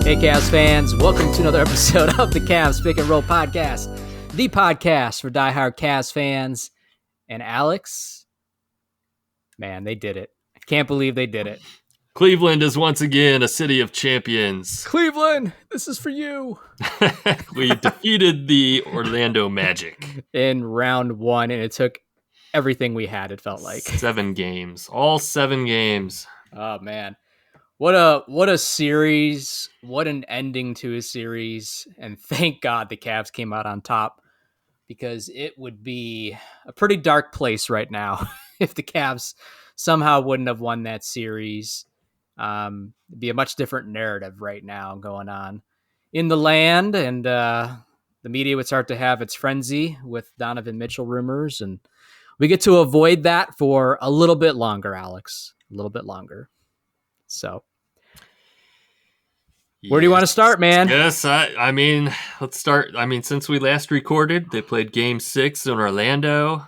Hey, Cavs fans, welcome to another episode of the Cavs Pick and Roll Podcast, the podcast for diehard Cavs fans. And Alex, man, they did it. I can't believe they did it. Cleveland is once again a city of champions. Cleveland, this is for you. We defeated the Orlando Magic in round one, and it took everything we had, it felt like. 7 games. All 7 games. Oh, man. What a series. What an ending to a series. And thank God the Cavs came out on top, because it would be a pretty dark place right now if the Cavs somehow wouldn't have won that series. It'd be a much different narrative right now going on in the land, and the media would start to have its frenzy with Donovan Mitchell rumors, and we get to avoid that for a little bit longer, Alex. A little bit longer. So, where do you want to start, man? Yes, I mean, let's start. I mean, since we last recorded, they played Game 6 in Orlando.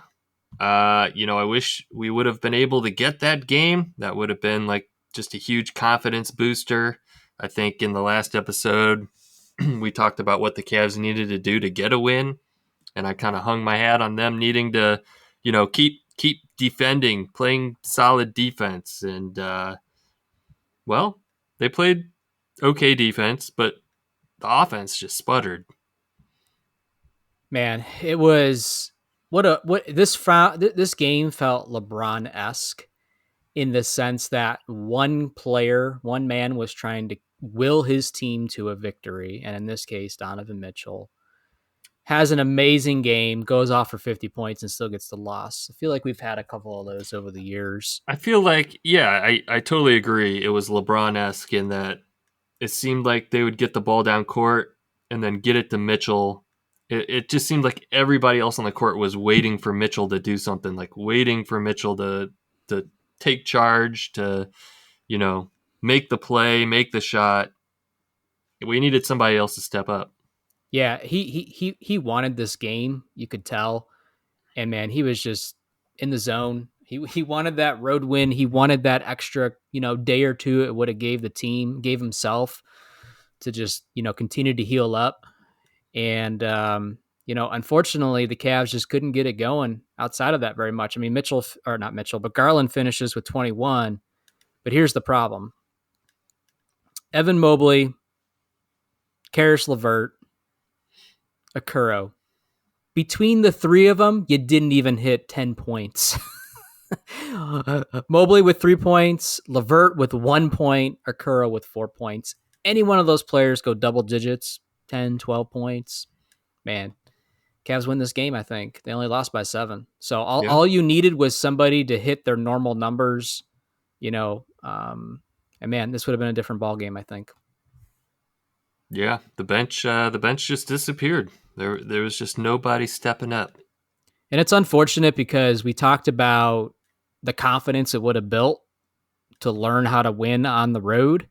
I wish we would have been able to get that game. That would have been like just a huge confidence booster. I think in the last episode, we talked about what the Cavs needed to do to get a win, and I kind of hung my hat on them needing to, keep defending, playing solid defense, and well, they played okay defense, but the offense just sputtered. Man, it was this game felt LeBron-esque in the sense that one man was trying to will his team to a victory, and in this case, Donovan Mitchell has an amazing game, goes off for 50 points, and still gets the loss. I feel like we've had a couple of those over the years. I feel like, I totally agree. It was LeBron-esque in that it seemed like they would get the ball down court and then get it to Mitchell. It just seemed like everybody else on the court was waiting for Mitchell to do something, like waiting for Mitchell to take charge, to, make the play, make the shot. We needed somebody else to step up. Yeah, he wanted this game, you could tell. And man, he was just in the zone. He wanted that road win. He wanted that extra, day or two it would have gave the team, gave himself to just, continue to heal up. And unfortunately, the Cavs just couldn't get it going outside of that very much. I mean, but Garland finishes with 21. But here's the problem. Evan Mobley, Karis LeVert, Okoro. Between the three of them, you didn't even hit 10 points. Mobley with 3 points, LeVert with 1 point, Okoro with 4 points. Any one of those players go double digits, 10, 12 points. Man, Cavs win this game, I think. They only lost by 7. So all you needed was somebody to hit their normal numbers, and man, this would have been a different ball game, I think. Yeah, the bench just disappeared. There was just nobody stepping up. And it's unfortunate because we talked about the confidence it would have built to learn how to win on the road.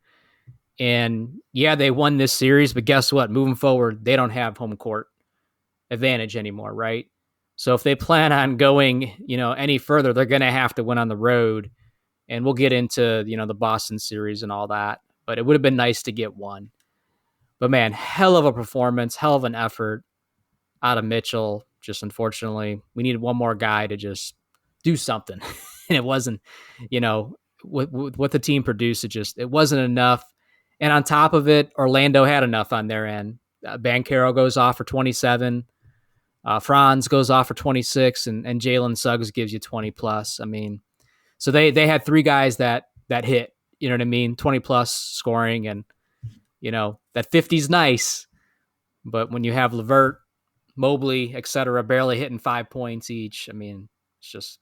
And yeah, they won this series, but guess what? Moving forward, they don't have home court advantage anymore, right? So if they plan on going, any further, they're going to have to win on the road. And we'll get into, the Boston series and all that. But it would have been nice to get one. But man, hell of a performance, hell of an effort out of Mitchell. Just unfortunately, we needed one more guy to just do something. And it wasn't, with what the team produced, it wasn't enough. And on top of it, Orlando had enough on their end. Banchero goes off for 27. Franz goes off for 26, and Jalen Suggs gives you 20 plus. I mean, so they had 3 guys that hit, 20 plus scoring, and that 50's nice, but when you have LeVert, Mobley, etc., barely hitting 5 points each, I mean, it's just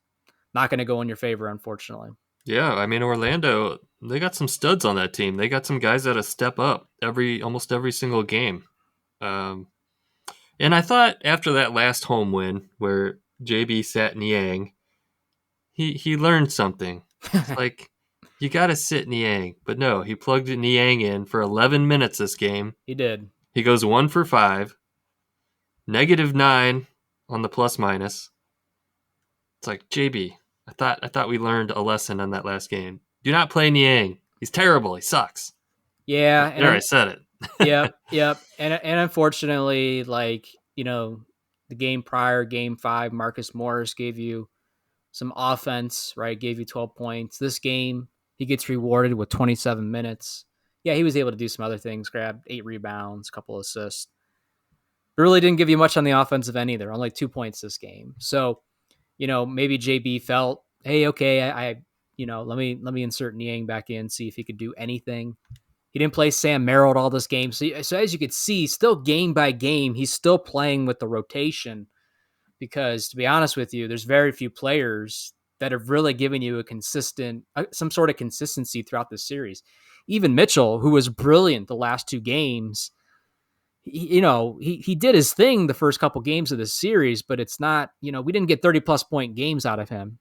not going to go in your favor, unfortunately. Yeah, I mean, Orlando, they got some studs on that team. They got some guys that step up almost every single game. And I thought after that last home win where JB sat Niang, he learned something. It's like, you got to sit Niang. But no, he plugged Niang in for 11 minutes this game. He did. He goes 1 for 5, -9 on the plus minus. It's like, JB, I thought we learned a lesson on that last game. Do not play Niang. He's terrible. He sucks. Yeah. There, I said it. Yep, yep. And unfortunately, like, the game prior, game 5, Marcus Morris gave you some offense, right? Gave you 12 points. This game, he gets rewarded with 27 minutes. Yeah, he was able to do some other things, grabbed 8 rebounds, a couple assists. But really didn't give you much on the offensive end either. Only 2 points this game. So, maybe JB felt, hey, okay, let me insert Niang back in, see if he could do anything. He didn't play Sam Merrill all this game. So as you could see, still game by game, he's still playing with the rotation because, to be honest with you, there's very few players that have really given you some sort of consistency throughout the series. Even Mitchell, who was brilliant the last 2 games, he did his thing the first couple games of the series, but it's not, we didn't get 30+ point games out of him,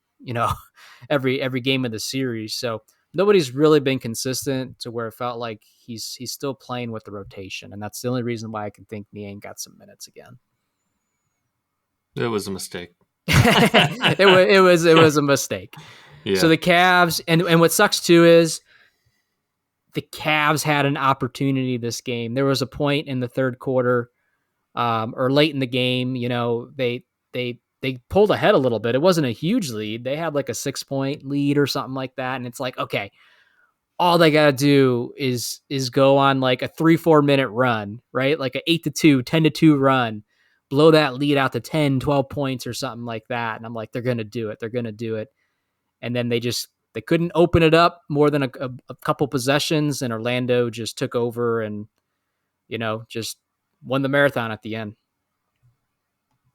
every game of the series. So nobody's really been consistent to where it felt like he's still playing with the rotation, and that's the only reason why I can think Niang got some minutes again. It was a mistake. it was a mistake. Yeah. So the Cavs, and what sucks too is the Cavs had an opportunity this game. There was a point in the third quarter, or late in the game, they pulled ahead a little bit. It wasn't a huge lead. They had like a 6-point lead or something like that, and it's like, okay, all they gotta do is go on like a 3-4 minute run, right? Like a 8-2, 10-2 run, blow that lead out to 10, 12 points or something like that. And I'm like, they're gonna do it. They're gonna do it. And then they couldn't open it up more than a couple possessions, and Orlando just took over and just won the marathon at the end.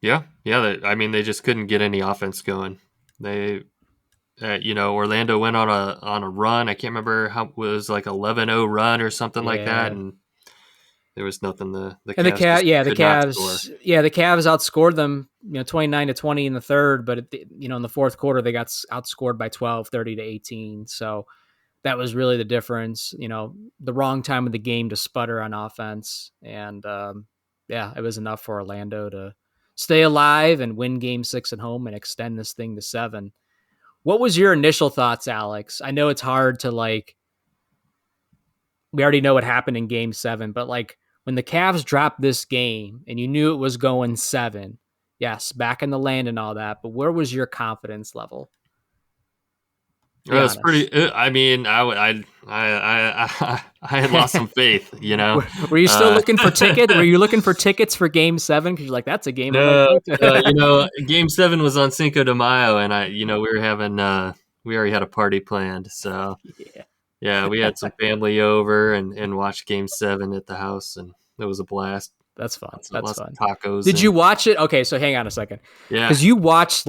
Yeah. I mean, they just couldn't get any offense going. They, Orlando went on a run. I can't remember how it was, like 11-0 run or something like that, Yeah. and there was nothing the And the Cavs just could not score. The Cavs outscored them, 29-20 in the third, but in the fourth quarter they got outscored by 12, 30-18. So that was really the difference. The wrong time of the game to sputter on offense, and it was enough for Orlando to stay alive and win Game 6 at home and extend this thing to 7. What was your initial thoughts, Alex? I know it's hard to we already know what happened in Game 7, but when the Cavs dropped this game and you knew it was going 7, yes, back in the land and all that, but where was your confidence level? It was pretty. I mean, I had lost some faith. Were you still looking for tickets? Were you looking for tickets for Game 7? Because you're like, that's a game. No, Game 7 was on Cinco de Mayo, and we already had a party planned. So yeah, we had some family over and watched Game 7 at the house, and it was a blast. That's fun. Lots of tacos. Did you watch it? Okay, so hang on a second. Yeah, because you watched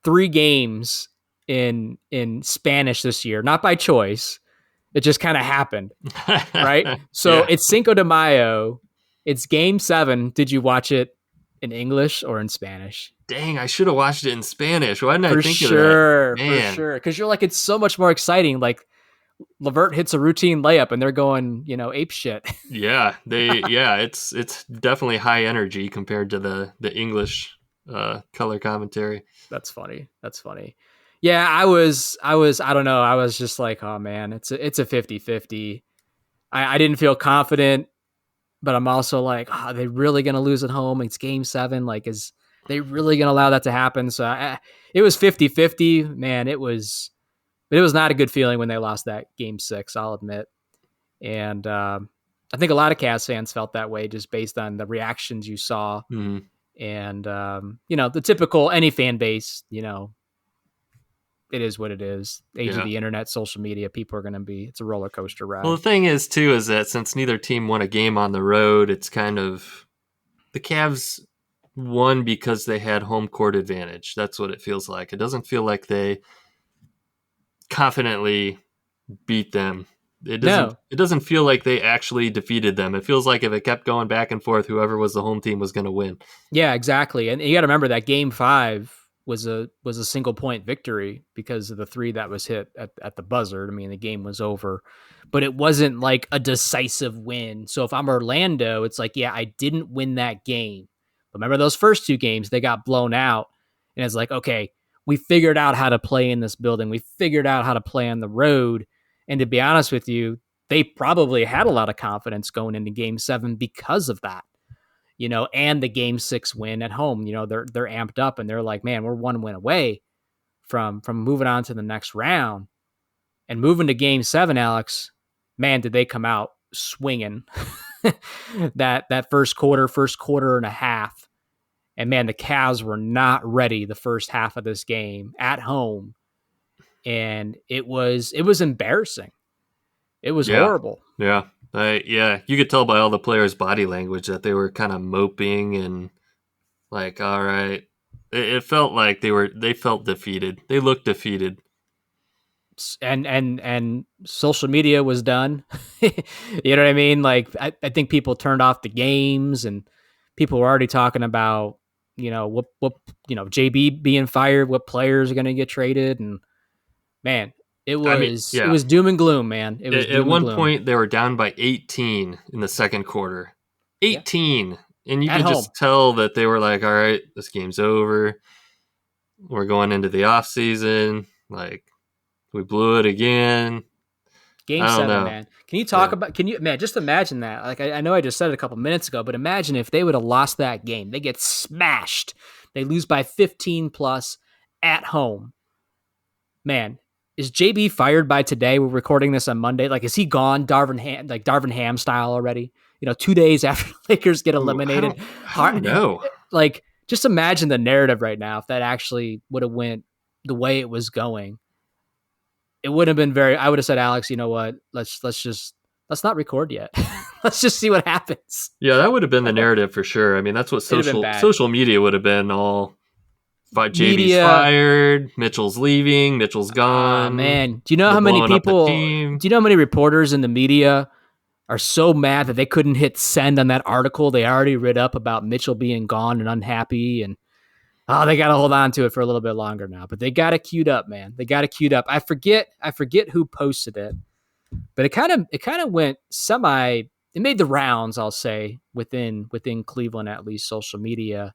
3 games in Spanish this year, not by choice. It just kind of happened, right? So It's Cinco de Mayo. It's Game 7. Did you watch it in English or in Spanish? Dang, I should have watched it in Spanish. Why didn't I think of that? For sure. Because you're like, it's so much more exciting. Like, LeVert hits a routine layup and they're going, ape shit. Yeah, it's definitely high energy compared to the English color commentary. That's funny. Yeah, I don't know. I was just like, oh man, it's a 50-50. I didn't feel confident, but I'm also like, are they really going to lose at home? It's Game 7. Like, is they really going to allow that to happen? So it was 50-50, man. It was not a good feeling when they lost that Game 6, I'll admit. And I think a lot of Cavs fans felt that way just based on the reactions you saw. Mm-hmm. And, the typical any fan base, it is what it is. Age of the internet, social media, people are going to it's a roller coaster ride. Well, the thing is, too, is that since neither team won a game on the road, it's kind of the Cavs won because they had home court advantage. That's what it feels like. It doesn't feel like they confidently beat them. It doesn't feel like they actually defeated them. It feels like if it kept going back and forth, whoever was the home team was going to win. Yeah, exactly. And you got to remember that Game 5 was a single point victory because of the 3 that was hit at the buzzer. I mean, the game was over, but it wasn't like a decisive win. So if I'm Orlando, it's like, yeah, I didn't win that game. But remember those first 2 games, they got blown out. And it's like, okay, we figured out how to play in this building. We figured out how to play on the road. And to be honest with you, they probably had a lot of confidence going into game 7 because of that, and the game 6 win at home. They're amped up and they're like, man, we're 1 win away from moving on to the next round and moving to game 7, Alex. Man, did they come out swinging that first quarter and a half. And man, the Cavs were not ready the first half of this game at home. And it was embarrassing. It was horrible. Yeah. You could tell by all the players' body language that they were kind of moping and like, all right. It felt like they felt defeated. They looked defeated. And social media was done. You know what I mean? Like, I think people turned off the games and people were already talking about, what JB being fired, what players are going to get traded. And man, it was doom and gloom, man. It was at one point they were down by 18 in the second quarter. 18. Yeah. And you could just tell that they were like, all right, this game's over. We're going into the off season. Like, we blew it again. Game 7, man. Can you talk about, just imagine that. Like, I know I just said it a couple minutes ago, but imagine if they would have lost that game. They get smashed. They lose by 15 plus at home. Man, is JB fired by today? We're recording this on Monday. Like, is he gone Darvin Ham style already? 2 days after the Lakers get eliminated. I don't know. Like, just imagine the narrative right now if that actually would have went the way it was going. It would have been I would have said, Alex, you know what? Let's not record yet. Let's just see what happens. Yeah, that would have been the narrative for sure. I mean, that's what social media would have been all. JB's fired, Mitchell's leaving, Mitchell's gone. Man, do you know how many people? Do you know how many reporters in the media are so mad that they couldn't hit send on that article they already read up about Mitchell being gone and unhappy, and they got to hold on to it for a little bit longer now. But they got it queued up, man. They got it queued up. I forget who posted it, but it kind of went semi. It made the rounds, I'll say, within Cleveland, at least social media.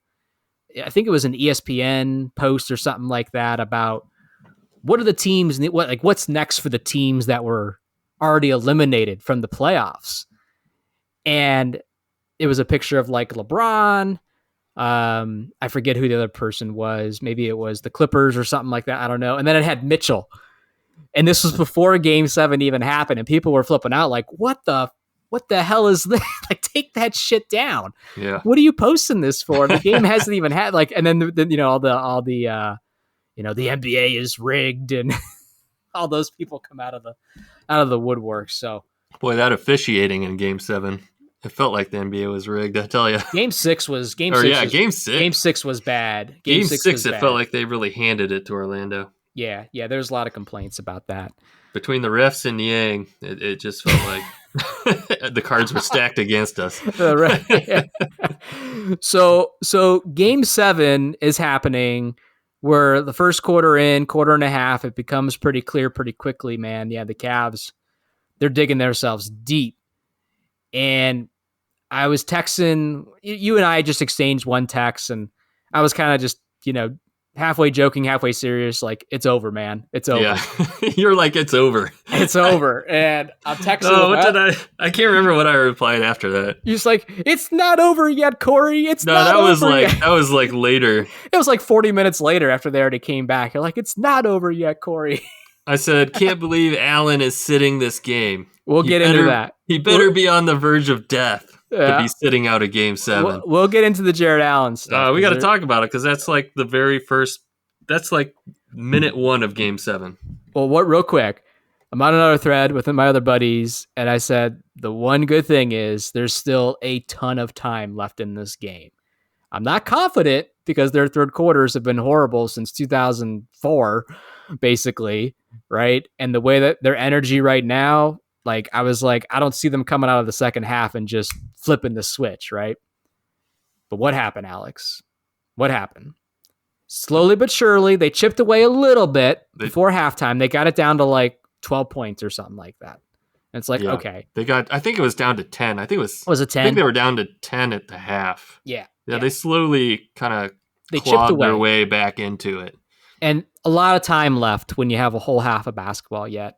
I think it was an ESPN post or something like that about what are the teams, what's next for the teams that were already eliminated from the playoffs. And it was a picture of like LeBron. I forget who the other person was. Maybe it was the Clippers or something like that. I don't know. And then it had Mitchell. And this was before Game 7 even happened. And people were flipping out like, what the hell is that? Like, take that shit down. Yeah. What are you posting this for? The game hasn't even had and then all the NBA is rigged and all those people come out of the woodwork. So, boy, that officiating in Game 7, it felt like the NBA was rigged. I tell you. Game 6 was Game 6. Game 6 was bad. Game 6 it felt like they really handed it to Orlando. Yeah. There's a lot of complaints about that. Between the refs and Yang, it just felt like the cards were stacked against us. Right. Yeah. So Game 7 is happening where the first quarter and a half, it becomes pretty clear pretty quickly, man. Yeah, the Cavs, they're digging themselves deep. And I was texting, you and I just exchanged one text, and I was kind of just, halfway joking, halfway serious, like, it's over, man. It's over. Yeah. You're like, it's over. It's over. And I'm texting. I can't remember what I replied after that. You're just like, it's not over yet, Corey. That was like later. It was like 40 minutes later after they already came back. You're like, it's not over yet, Corey. I said, can't believe Allen is sitting this game. We'll get into that. He better be on the verge of death. To be sitting out of Game 7. We'll get into the Jarrett Allen stuff. We got to talk about it because that's like the very first. That's like minute 1 of Game 7. Well, real quick, I'm on another thread with my other buddies, and I said the one good thing is there's still a ton of time left in this game. I'm not confident because their third quarters have been horrible since 2004, basically, right? And the way that their energy right now. Like, I was like, I don't see them coming out of the second half and just flipping the switch, right? But what happened, Alex? What happened? Slowly but surely, they chipped away a little bit before halftime. They got it down to like 12 points or something like that. And it's like, okay. I think it was down to 10. I think it was. Was it 10? I think they were down to 10 at the half. Yeah. Yeah, they slowly kind of clawed their way back into it. And a lot of time left when you have a whole half of basketball yet.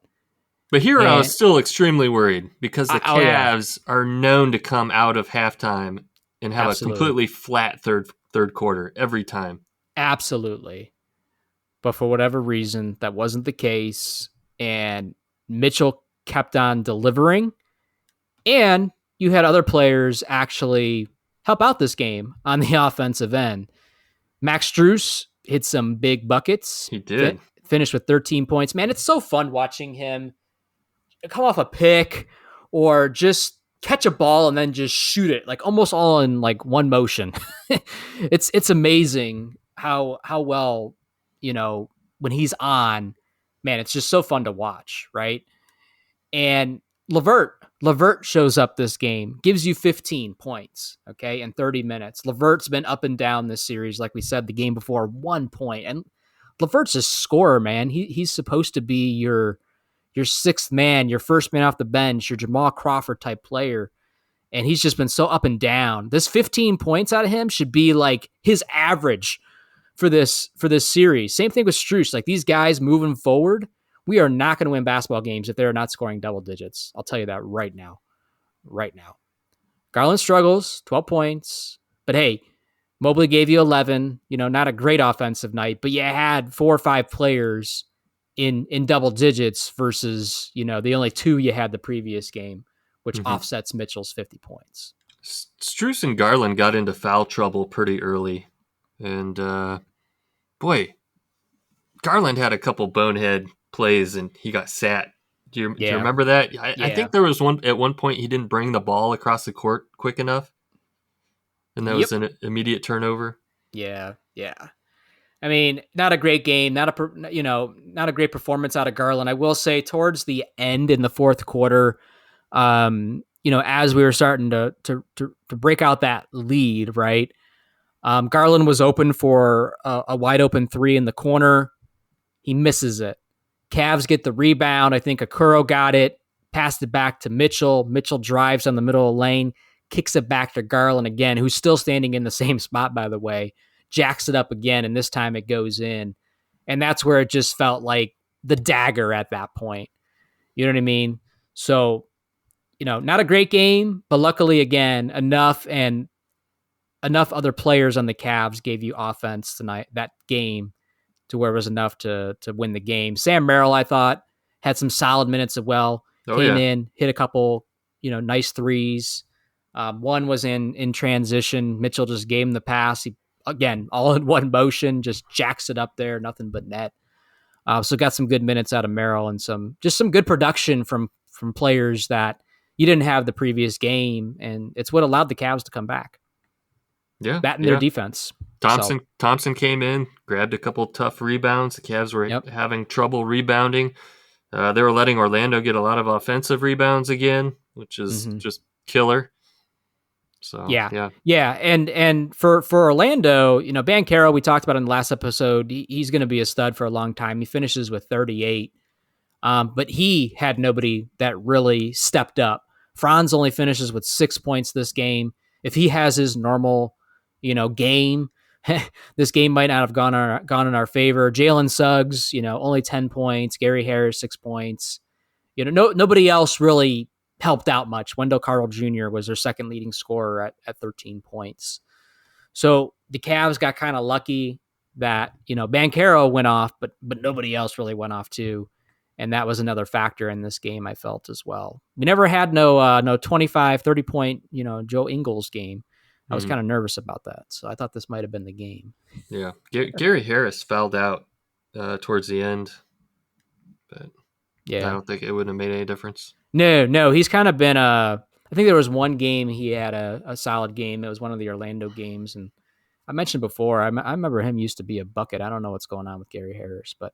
But here I was And still extremely worried because the oh yeah, Cavs are known to come out of halftime and have a absolutely, completely flat third quarter every time. absolutely. But for whatever reason, that wasn't the case, and Mitchell kept on delivering, and you had other players actually help out this game on the offensive end. Max Struess hit some big buckets, He did. finished with 13 points. Man, it's so fun watching him come off a pick or just catch a ball and then just shoot it like almost all in like one motion. It's amazing how well, when he's on, man, it's just so fun to watch, right? And Levert shows up this game, gives you 15 points, okay, in 30 minutes. Levert's been up and down this series, like we said, the game before, 1 point. And Levert's a scorer, man. He's supposed to be your sixth man, your first man off the bench, your Jamal Crawford type player. And he's just been so up and down. This 15 points out of him should be like his average for this series. Same thing with Struess. Like these guys moving forward, we are not going to win basketball games if they're not scoring double digits. I'll tell you that right now. Right now. Garland struggles, 12 points. But hey, Mobley gave you 11. Not a great offensive night, but you had 4 or 5 players in double digits versus, the only 2 you had the previous game, which Mm-hmm. offsets Mitchell's 50 points. Struess and Garland got into foul trouble pretty early. And boy, Garland had a couple bonehead plays and he got sat. Do you Yeah. remember that? I Yeah. think there was at one point he didn't bring the ball across the court quick enough. And that was an immediate turnover. Yeah. I mean, not a great game, not a great performance out of Garland. I will say towards the end in the fourth quarter, as we were starting to break out that lead, right? Garland was open for a wide open 3 in the corner. He misses it. Cavs get the rebound. I think Okoro got it, passed it back to Mitchell. Mitchell drives on the middle of the lane, kicks it back to Garland again, who's still standing in the same spot, by the way, jacks it up again, and this time it goes in. And that's where it just felt like the dagger at that point. You know what I mean? So, not a great game, but luckily, again, enough other players on the Cavs gave you offense tonight, that game, to where it was enough to win the game. Sam Merrill, I thought, had some solid minutes as well. Came in, hit a couple, nice threes. One was in transition. Mitchell just gave him the pass. He, again, all in one motion, just jacks it up there, nothing but net. So got some good minutes out of Merrill and some good production from players that you didn't have the previous game, and it's what allowed the Cavs to come back. Yeah, that and their defense. Thompson came in, grabbed a couple tough rebounds. The Cavs were having trouble rebounding. They were letting Orlando get a lot of offensive rebounds again, which is just killer. So yeah. And for Orlando, Banchero, we talked about in the last episode, he's going to be a stud for a long time. He finishes with 38, but he had nobody that really stepped up. Franz only finishes with 6 points this game. If he has his normal, game, this game might not have gone in our favor. Jalen Suggs, only 10 points. Gary Harris, 6 points. Nobody else really helped out much. Wendell Carter Jr. was their second leading scorer at 13 points. So the Cavs got kind of lucky that, Banchero went off, but nobody else really went off too. And that was another factor in this game, I felt, as well. We never had no 25, 30 point, Joe Ingles game. I was kind of nervous about that. So I thought this might have been the game. Yeah. Gary Harris fouled out towards the end. But yeah, I don't think it would have made any difference. No. He's kind of been I think there was one game he had a solid game. It was one of the Orlando games. And I mentioned before, I remember him used to be a bucket. I don't know what's going on with Gary Harris, but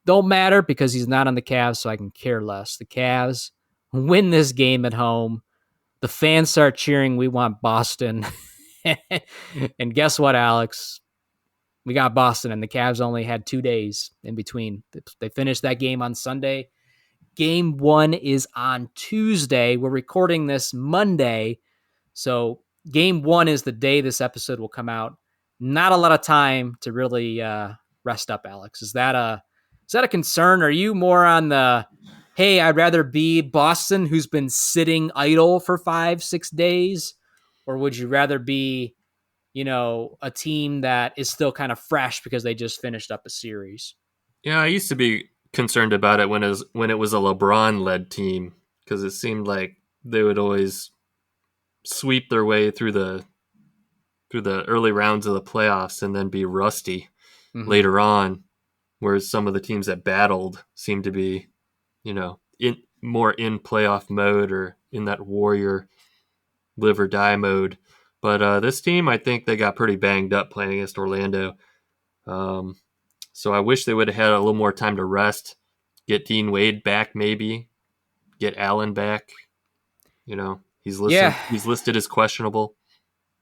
don't matter because he's not on the Cavs, so I can care less. The Cavs win this game at home. The fans start cheering, "We want Boston." And guess what, Alex? We got Boston, and the Cavs only had 2 days in between. They finished that game on Sunday. Game 1 is on Tuesday. We're recording this Monday. So game 1 is the day this episode will come out. Not a lot of time to really rest up, Alex. Is that a concern? Are you more on the, hey, I'd rather be Boston, who's been sitting idle for 5, 6 days, or would you rather be, a team that is still kind of fresh because they just finished up a series? Yeah, I used to be concerned about it when it was a LeBron led team because it seemed like they would always sweep their way through the early rounds of the playoffs and then be rusty Mm-hmm. later on, whereas some of the teams that battled seem to be, in more in playoff mode or in that warrior live or die mode. But this team, I think they got pretty banged up playing against Orlando. Um, so I wish they would have had a little more time to rest, get Dean Wade back, maybe get Allen back. He's Yeah, listed. He's listed as questionable.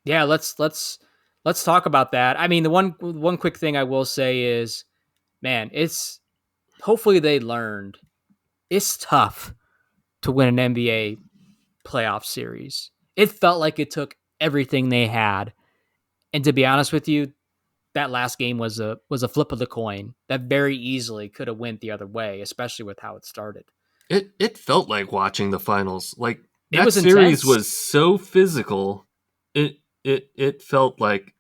yeah. Let's talk about that. I mean, the one quick thing I will say is, man, it's hopefully they learned it's tough to win an NBA playoff series. It felt like it took everything they had, and to be honest with you, that last game was a flip of the coin that very easily could have went the other way, especially with how it started. It felt like watching the finals. Like It that was series intense, was so physical. It felt like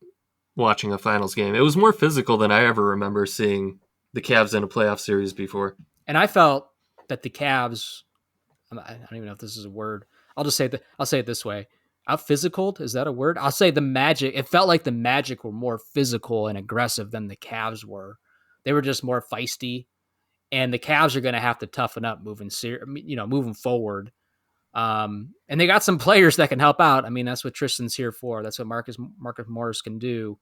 watching a finals game. It was more physical than I ever remember seeing the Cavs in a playoff series before. and I felt that the Cavs. I don't even know if this is a word. I'll say it this way. Out physical, is that a word? I'll say the Magic. It felt like the Magic were more physical and aggressive than the Cavs were. They were just more feisty, and the Cavs are going to have to toughen up moving forward. And they got some players that can help out. I mean, that's what Tristan's here for. That's what Marcus Morris can do.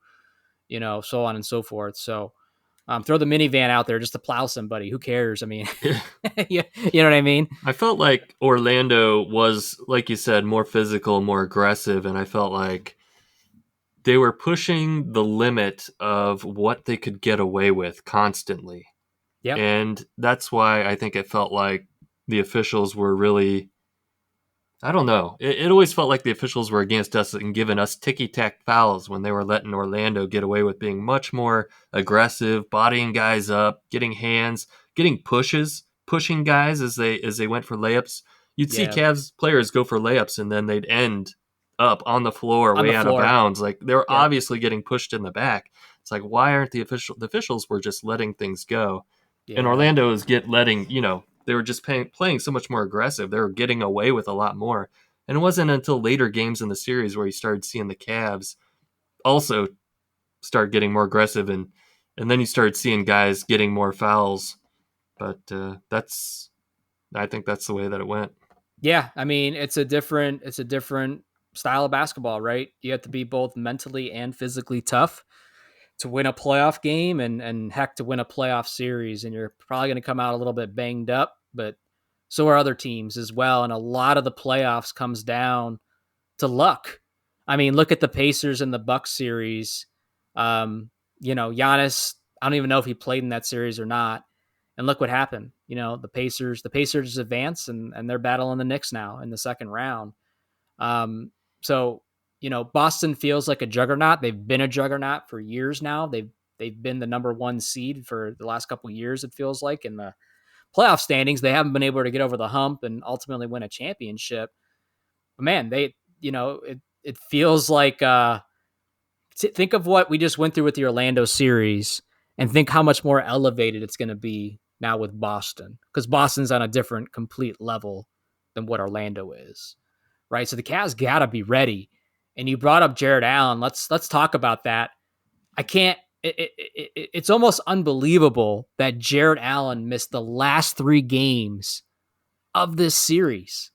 So on and so forth. So throw the minivan out there just to plow somebody. Who cares? I mean, yeah, you know what I mean? I felt like Orlando was, like you said, more physical, more aggressive, and I felt like they were pushing the limit of what they could get away with constantly. Yep. And that's why I think it felt like the officials were really, I don't know. It always felt like the officials were against us and giving us ticky tack fouls when they were letting Orlando get away with being much more aggressive, bodying guys up, getting hands, getting pushes, pushing guys as they went for layups. You'd see Yeah. Cavs players go for layups and then they'd end up on the floor, On the way out of floor. bounds. Like they were Yep. obviously getting pushed in the back. It's like why aren't the officials were just letting things go, and Yeah. Orlando is letting they were just playing so much more aggressive. They were getting away with a lot more. And it wasn't until later games in the series where you started seeing the Cavs also start getting more aggressive, and then you started seeing guys getting more fouls. But I think that's the way that it went. Yeah. I mean, it's a different style of basketball, right? You have to be both mentally and physically tough to win a playoff game and heck to win a playoff series. And you're probably going to come out a little bit banged up, but so are other teams as well. And a lot of the playoffs comes down to luck. I mean, look at the Pacers and the Bucks series. Giannis, I don't even know if he played in that series or not. And look what happened. The Pacers advance and they're battling the Knicks now in the second round. So Boston feels like a juggernaut. They've been a juggernaut for years now. They've been the number one seed for the last couple of years. It feels like in the playoff standings, they haven't been able to get over the hump and ultimately win a championship. But man, it feels like think of what we just went through with the Orlando series, and think how much more elevated it's going to be now with Boston, because Boston's on a different complete level than what Orlando is, right? So the Cavs got to be ready. And you brought up Jarrett Allen. Let's talk about that. I can't. It's almost unbelievable that Jarrett Allen missed the last 3 games of this series.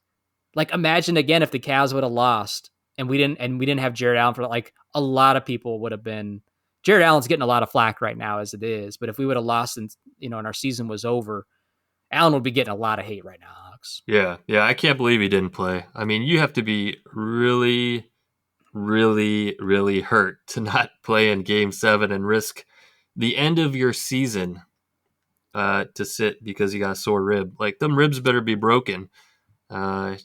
Like, imagine again if the Cavs would have lost and we didn't have Jarrett Allen for, like, a lot of people would have been. Jarrett Allen's getting a lot of flack right now as it is, but if we would have lost and our season was over, Allen would be getting a lot of hate right now, Alex. Yeah, yeah. I can't believe he didn't play. I mean, you have to be really, really, really hurt to not play in Game 7 and risk the end of your season to sit because you got a sore rib. Like them ribs better be broken. Uh,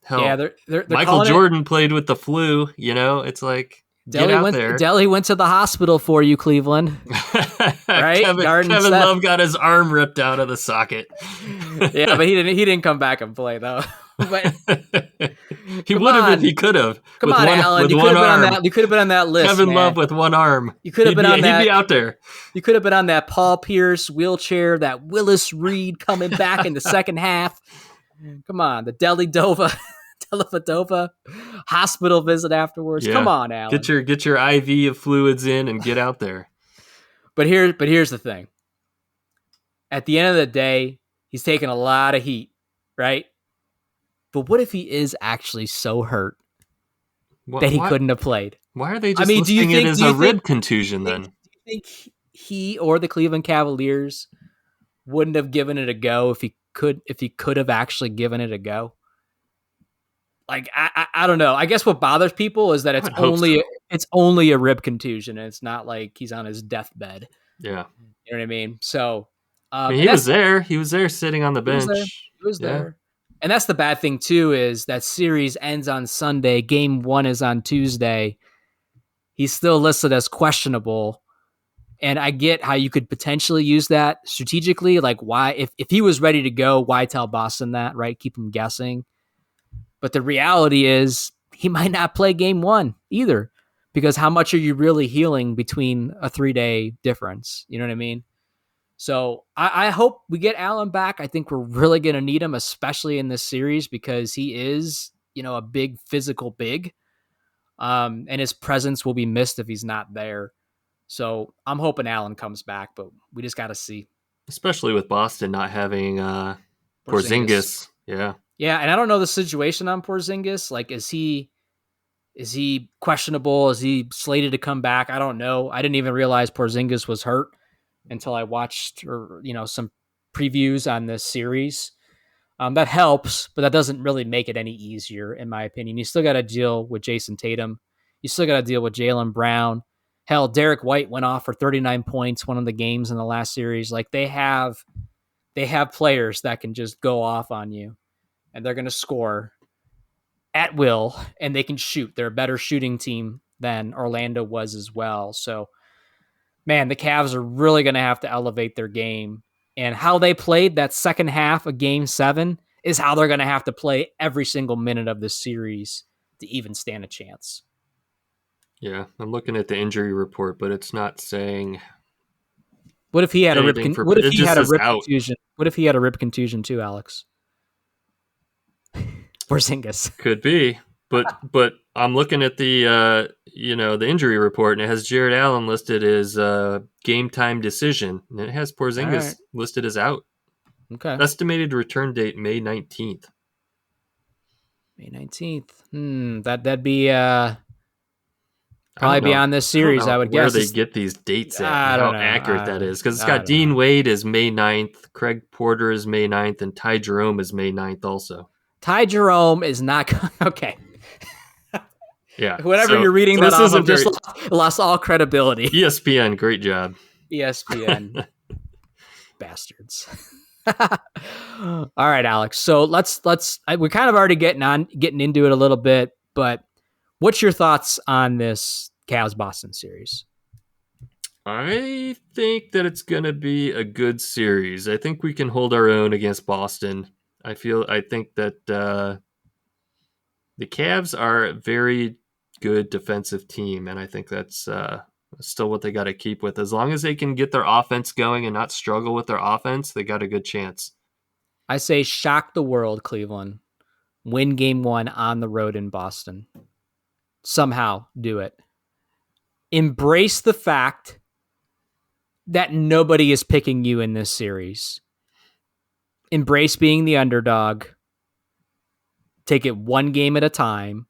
Yeah, Hell, they're Michael calling it. Jordan played with the flu. It's like Get out there. Deli went to the hospital for you, Cleveland. Right? Garden Kevin Seth. Love got his arm ripped out of the socket. Yeah, but he didn't come back and play though. But he come would have if on. he could have. Come on, Allen. With You could one have been on arm. that. You could have been on that list. Kevin man. Love with one arm. You could have been on that. He'd be out there. You could have been on that Paul Pierce wheelchair, that Willis Reed coming back in the second half. Come on, the Dellavedova hospital visit afterwards. Yeah. Come on, Allen. Get your IV of fluids in and get out there. But here's the thing. At the end of the day, he's taking a lot of heat, right? But what if he is actually so hurt that he couldn't have played? Why are they just listing it as a rib contusion then? Do you think he or the Cleveland Cavaliers wouldn't have given it a go if he could have actually given it a go? Like I don't know. I guess what bothers people is that it's only a rib contusion, and it's not like he's on his deathbed. Yeah, you know what I mean. So he was there. He was there sitting on the bench. He was there. And that's the bad thing too, is that series ends on Sunday. Game 1 is on Tuesday. He's still listed as questionable. And I get how you could potentially use that strategically. Like, why, if he was ready to go, why tell Boston that, right? Keep him guessing. But the reality is he might not play game 1 either, because how much are you really healing between a 3-day difference? You know what I mean? So I hope we get Allen back. I think we're really going to need him, especially in this series, because he is, a big physical big. And his presence will be missed if he's not there. So I'm hoping Allen comes back, but we just got to see. Especially with Boston not having Porzingis. Yeah. Yeah, and I don't know the situation on Porzingis. Like, is he questionable? Is he slated to come back? I don't know. I didn't even realize Porzingis was hurt until I watched some previews on this series. That helps, but that doesn't really make it any easier, in my opinion. You still got to deal with Jason Tatum. You still got to deal with Jaylen Brown. Hell, Derek White went off for 39 points one of the games in the last series. Like, they have players that can just go off on you, and they're going to score at will, and they can shoot. They're a better shooting team than Orlando was as well. So, man, the Cavs are really going to have to elevate their game. And how they played that second half of Game 7 is how they're going to have to play every single minute of this series to even stand a chance. Yeah, I'm looking at the injury report, but it's not saying. What if he had a rib contusion? What if he had a rib contusion too, Alex? Porzingis. Could be. But I'm looking at the the injury report, and it has Jarrett Allen listed as game time decision, and it has Porzingis listed as out. Okay. Estimated return date May 19th. May 19th. That'd be probably beyond this series, I would guess. Where they get these dates at, how accurate that is, because it's got Dean Wade is May 9th, Craig Porter is May 9th, and Ty Jerome is May 9th also. Ty Jerome is not okay. Yeah. Whatever you're reading that off, I've just lost all credibility. ESPN, great job. ESPN. Bastards. All right, Alex. So we're kind of already getting into it a little bit, but what's your thoughts on this Cavs-Boston series? I think that it's going to be a good series. I think we can hold our own against Boston. I think that the Cavs are a very good defensive team, and I think that's still what they got to keep with. As long as they can get their offense going and not struggle with their offense, they got a good chance. I say shock the world, Cleveland. Win game 1 on the road in Boston. Somehow do it. Embrace the fact that nobody is picking you in this series. Embrace being the underdog. Take it one game at a time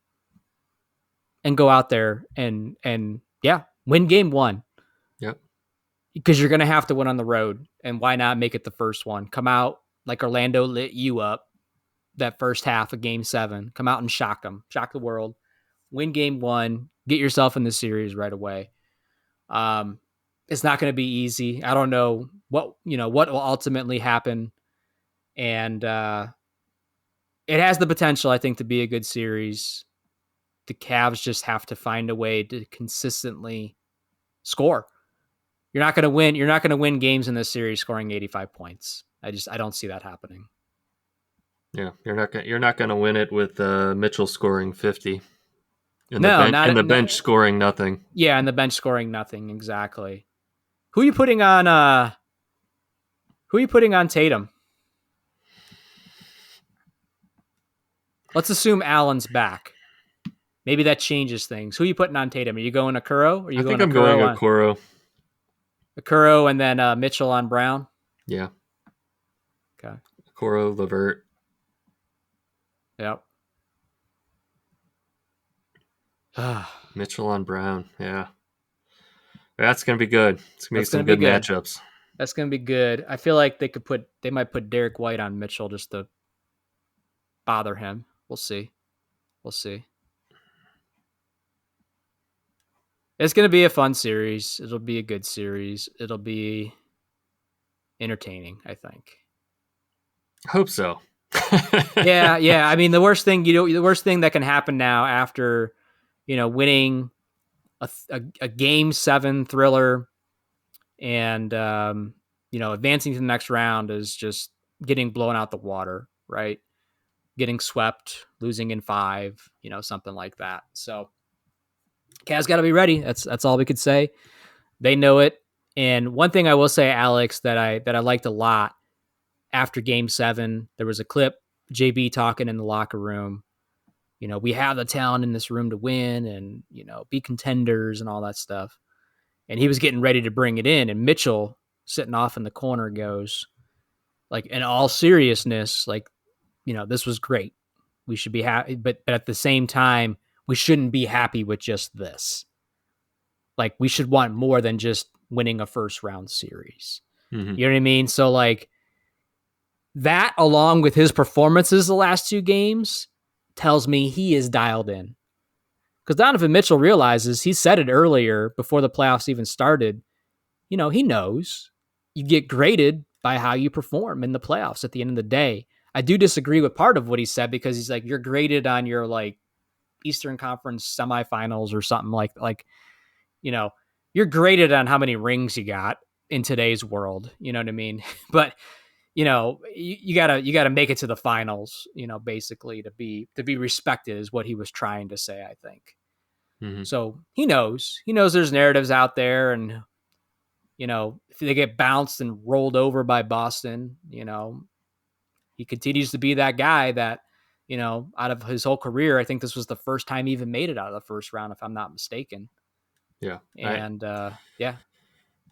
and go out there and win game 1. Yep. Because you're going to have to win on the road, and why not make it the first one? Come out like Orlando lit you up that first half of game 7. Come out and shock them. Shock the world. Win game 1. Get yourself in the series right away. It's not going to be easy. I don't know what will ultimately happen. And it has the potential, I think, to be a good series. the Cavs just have to find a way to consistently score. You're not going to win. You're not going to win games in this series scoring 85 points. I don't see that happening. Yeah, you're not gonna win it with Mitchell scoring 50 and No, the bench scoring nothing. Yeah, and the bench scoring nothing exactly. Who are you putting on? Who are you putting on Tatum? Let's assume Allen's back. Maybe that changes things. Who are you putting on Tatum? Are you going Okoro? Or are you I going think I'm going on Okoro. Okoro and then Mitchell on Brown? Yeah. Okay. Okoro, LeVert. Yep. Mitchell on Brown. Yeah. That's going to be good. It's going to be That's some going to be good good. matchups. That's going to be good. I feel like they might put Derek White on Mitchell just to bother him. We'll see. We'll see. It's going to be a fun series. It'll be a good series. It'll be entertaining, I think. I hope so. Yeah. I mean, the worst thing that can happen now after, winning a game 7 thriller and advancing to the next round is just getting blown out the water, right? Getting swept, losing in 5, something like that. So Cavs got to be ready. That's all we could say. They know it. And one thing I will say, Alex, that I liked a lot after Game 7, there was a clip JB talking in the locker room. We have the talent in this room to win and be contenders and all that stuff. And he was getting ready to bring it in, and Mitchell, sitting off in the corner, goes, like, in all seriousness, like, this was great. We should be happy, but at the same time, we shouldn't be happy with just this. Like, we should want more than just winning a first round series. Mm-hmm. You know what I mean? So, like, that along with his performances the last 2 games tells me he is dialed in. Because Donovan Mitchell realizes, he said it earlier before the playoffs even started, he knows you get graded by how you perform in the playoffs at the end of the day. I do disagree with part of what he said, because he's like, you're graded on your like Eastern Conference semifinals or something like, you're graded on how many rings you got in today's world. You know what I mean? But you gotta make it to the finals, basically to be respected is what he was trying to say, I think. Mm-hmm. So he knows there's narratives out there, and if they get bounced and rolled over by Boston, he continues to be that guy that, out of his whole career, I think this was the first time he even made it out of the first round, if I'm not mistaken. Yeah. And yeah.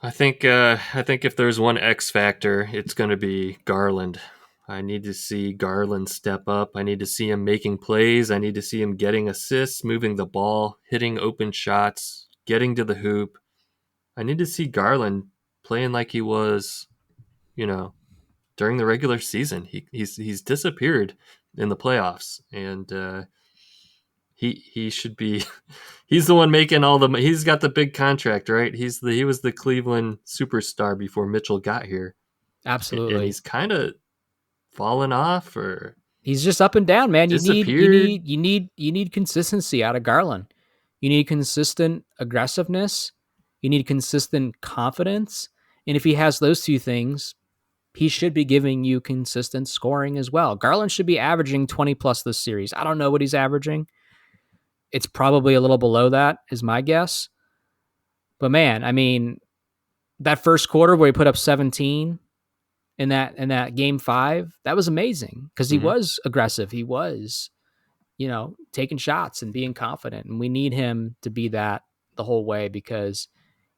I think if there's one X factor, it's going to be Garland. I need to see Garland step up. I need to see him making plays. I need to see him getting assists, moving the ball, hitting open shots, getting to the hoop. I need to see Garland playing like he was, during the regular season. He's disappeared in the playoffs, and he should be. He's the one making all the. He's got the big contract, right? He was the Cleveland superstar before Mitchell got here. Absolutely. And he's kind of fallen off, or he's just up and down, man. Disappeared. You need consistency out of Garland. You need consistent aggressiveness. You need consistent confidence. And if he has those 2 things, he should be giving you consistent scoring as well. Garland should be averaging 20 plus this series. I don't know what he's averaging. It's probably a little below that, is my guess. But man, I mean, that first quarter where he put up 17 in that game 5, that was amazing, because he was aggressive. He was, taking shots and being confident. And we need him to be that the whole way, because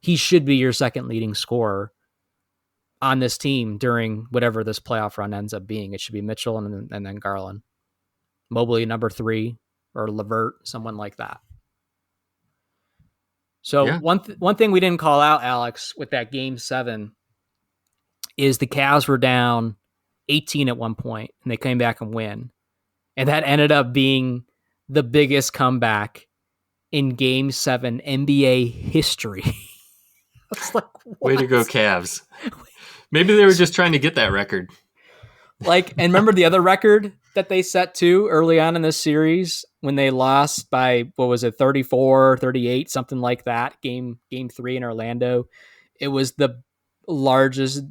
he should be your second leading scorer on this team during whatever this playoff run ends up being. It should be Mitchell and then Garland. Mobley number 3, or LeVert, someone like that. So Yeah. one thing we didn't call out, Alex, with that game 7 is the Cavs were down 18 at one point, and they came back and win. And that ended up being the biggest comeback in Game 7 NBA history. It's like, what? Way to go, Cavs. Maybe they were just trying to get that record. Like, and remember the other record that they set too early on in this series when they lost by, what was it, 34, 38, something like that, game 3 in Orlando. It was the largest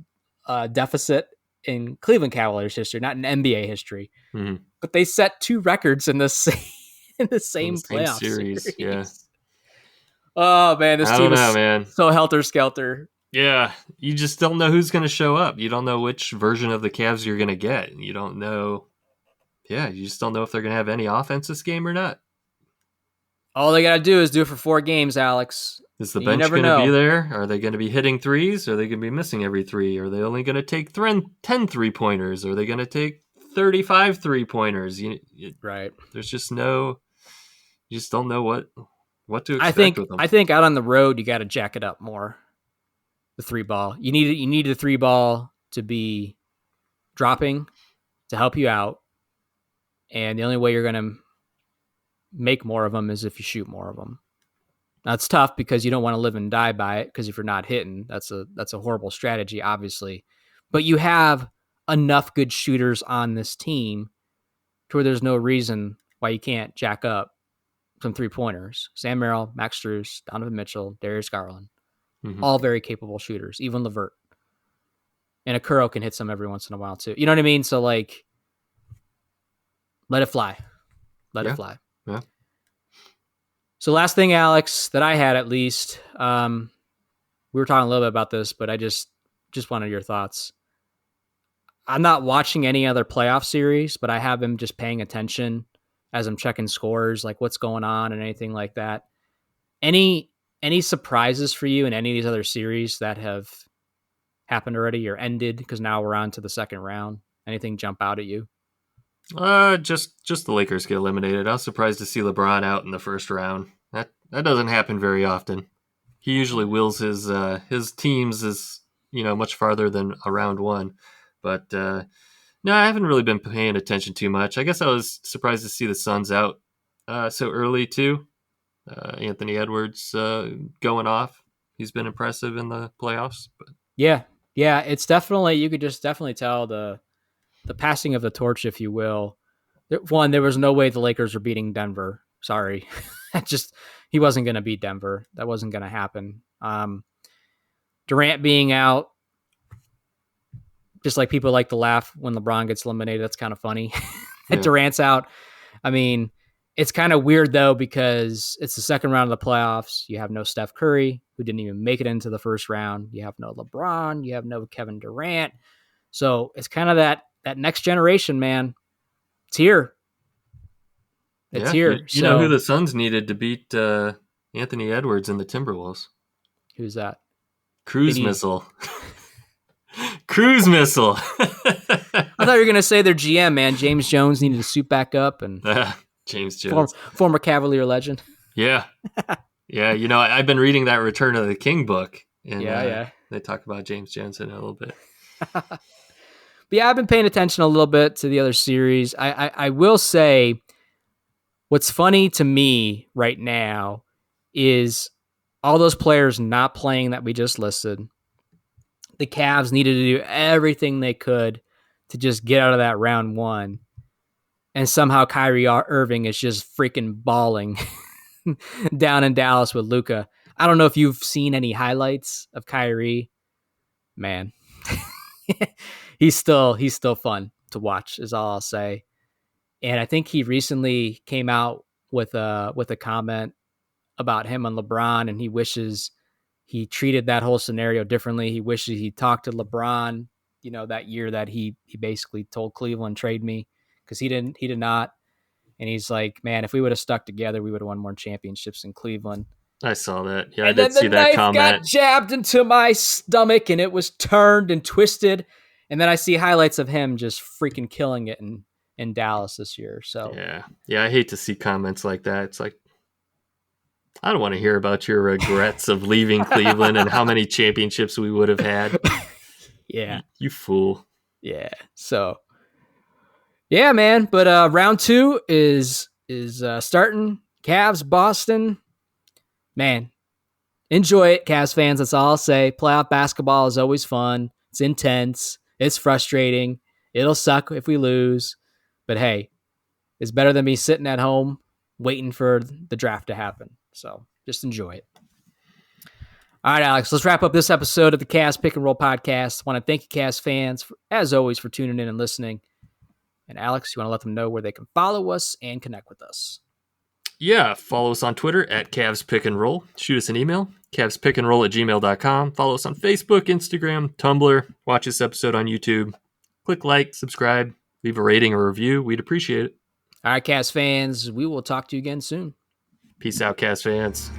deficit in Cleveland Cavaliers history, not in NBA history. Mm-hmm. But they set 2 records in the same in the In the same same playoff series, yeah. series. Oh man, this I team don't know, is man. so helter skelter. Yeah, you just don't know who's going to show up. You don't know which version of the Cavs you're going to get. You don't know. Yeah, you just don't know if they're going to have any offense this game or not. All they got to do is do it for 4 games, Alex. Is the You bench never going to be know. there? Are they going to be hitting threes? Are they going to be missing every three? Are they only going to take 10 3-pointers? Are they going to take 35 3-pointers? Right. There's just no. You just don't know what to I expect think with them. I think out on the road you got to jack it up more. The 3 ball. You need the 3 ball to be dropping to help you out. And the only way you're going to make more of them is if you shoot more of them. Now it's tough because you don't want to live and die by it, because if you're not hitting, that's a horrible strategy, obviously. But you have enough good shooters on this team to where there's no reason why you can't jack up some 3-pointers. Sam Merrill, Max Strus, Donovan Mitchell, Darius Garland, all very capable shooters, even LeVert. And Okoro can hit some every once in a while too. You know what I mean? So like, let it fly. Let it fly. Yeah. So last thing, Alex, that I had at least, we were talking a little bit about this, but I just wanted your thoughts. I'm not watching any other playoff series, but I have been just paying attention as I'm checking scores, like what's going on and anything like that. Any surprises for you in any of these other series that have happened already or ended? Because now we're on to the second round. Anything jump out at you? Just the Lakers get eliminated. I was surprised to see LeBron out in the first round. That doesn't happen very often. He usually wills his teams as much farther than a round one. But no, I haven't really been paying attention too much. I guess I was surprised to see the Suns out so early too. Anthony Edwards going off. He's been impressive in the playoffs. But yeah, it's definitely, you could just definitely tell the passing of the torch, if you will. One, there was no way the Lakers were beating Denver. Sorry. He wasn't going to beat Denver. That wasn't going to happen. Durant being out, just like people like to laugh when LeBron gets eliminated. That's kind of funny. Yeah. Durant's out. I mean, it's kind of weird though, because it's the second round of the playoffs. You have no Steph Curry, who didn't even make it into the first round. You have no LeBron. You have no Kevin Durant. So it's kind of that next generation, man. It's here. It's here. You know who the Suns needed to beat Anthony Edwards and the Timberwolves? Who's that? Cruise Missile. Cruise Missile. I thought you were going to say their GM, man. James Jones needed to suit back up. And James Jones. Former Cavalier legend. Yeah. Yeah, I've been reading that Return of the King book. And they talk about James Jones in it a little bit. But yeah, I've been paying attention a little bit to the other series. I will say, what's funny to me right now is all those players not playing that we just listed. The Cavs needed to do everything they could to just get out of that round one. And somehow Kyrie Irving is just freaking balling down in Dallas with Luka. I don't know if you've seen any highlights of Kyrie. Man, he's still fun to watch, is all I'll say. And I think he recently came out with a comment about him and LeBron, and he wishes he treated that whole scenario differently. He wishes he talked to LeBron, that year that he basically told Cleveland, trade me, because he did not. And he's like, man, if we would have stuck together, we would have won more championships in Cleveland. I saw that. Yeah, I did see that comment. And then the knife got jabbed into my stomach, and it was turned and twisted. And then I see highlights of him just freaking killing it in Dallas this year. So yeah, I hate to see comments like that. It's like, I don't want to hear about your regrets of leaving Cleveland and how many championships we would have had. Yeah, you fool. Yeah. So, yeah, man. But round 2 is starting. Cavs, Boston. Man, enjoy it, Cavs fans. That's all I'll say. Playoff basketball is always fun. It's intense. It's frustrating. It'll suck if we lose, but hey, it's better than me sitting at home waiting for the draft to happen. So just enjoy it. All right, Alex, let's wrap up this episode of the Cavs Pick and Roll podcast. I want to thank you, Cavs fans, as always, for tuning in and listening. And Alex, you want to let them know where they can follow us and connect with us? Yeah, follow us on Twitter at Cavs Pick and Roll. Shoot us an email, cavspickandroll@gmail.com. Follow us on Facebook, Instagram, Tumblr. Watch this episode on YouTube. Click like, subscribe, leave a rating or review. We'd appreciate it. All right, Cavs fans, we will talk to you again soon. Peace out, Cavs fans.